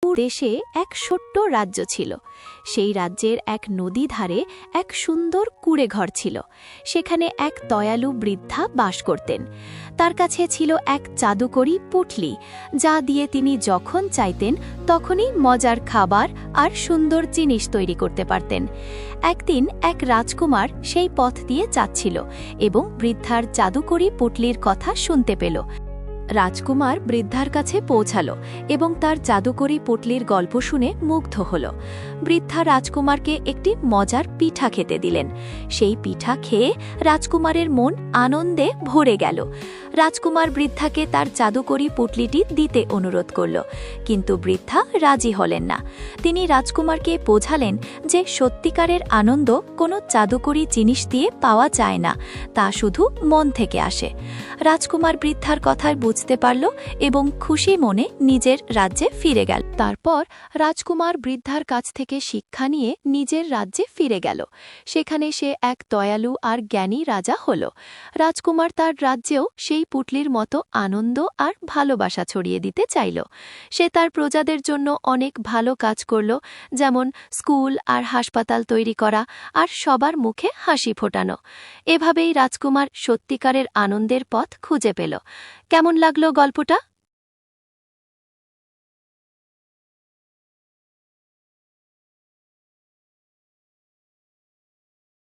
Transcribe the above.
দেশে এক ছোট্ট রাজ্য ছিল। সেই রাজ্যের এক নদী ধারে এক সুন্দর কুঁড়ে ঘর ছিল। সেখানে এক দয়ালু বৃদ্ধা বাস করতেন। তার কাছে ছিল এক জাদুকরি পুঁটলি, যা দিয়ে তিনি যখন চাইতেন তখনই মজার খাবার আর সুন্দর জিনিস তৈরি করতে পারতেন। একদিন এক রাজকুমার সেই পথ দিয়ে যাচ্ছিল এবং বৃদ্ধার জাদুকরি পুঁটলির কথা শুনতে পেল। রাজকুমার বৃদ্ধার কাছে পৌঁছাল এবং তার জাদুকরি পুঁটলির গল্প শুনে মুগ্ধ হল। বৃদ্ধা রাজকুমারকে একটি মজার পিঠা খেতে দিলেন। সেই পিঠা খেয়ে রাজকুমারের মন আনন্দে ভরে গেল। রাজকুমার বৃদ্ধাকে তার জাদুকরি পুঁটলিটি দিতে অনুরোধ করল, কিন্তু বৃদ্ধা রাজি হলেন না। তিনি রাজকুমারকে বোঝালেন যে সত্যিকারের আনন্দ কোনো জাদুকরি জিনিস দিয়ে পাওয়া যায় না, তা শুধু মন থেকে আসে। রাজকুমার বৃদ্ধার কথায় বুঝতে পারল এবং খুশি মনে নিজের রাজ্যে ফিরে গেল। তারপর রাজকুমার বৃদ্ধার কাছ থেকে শিক্ষা নিয়ে নিজের রাজ্যে ফিরে গেল। সেখানে সে এক দয়ালু আর জ্ঞানী রাজা হল। রাজকুমার তার রাজ্যেও সেই পুঁটলির মতো আনন্দ আর ভালোবাসা ছড়িয়ে দিতে চাইল। সে তার প্রজাদের জন্য অনেক ভালো কাজ করল, যেমন স্কুল আর হাসপাতাল তৈরি করা আর সবার মুখে হাসি ফোটানো। এভাবেই রাজকুমার সত্যিকারের আনন্দের পথ খুঁজে পেল। কেমন লাগলো গল্পটা?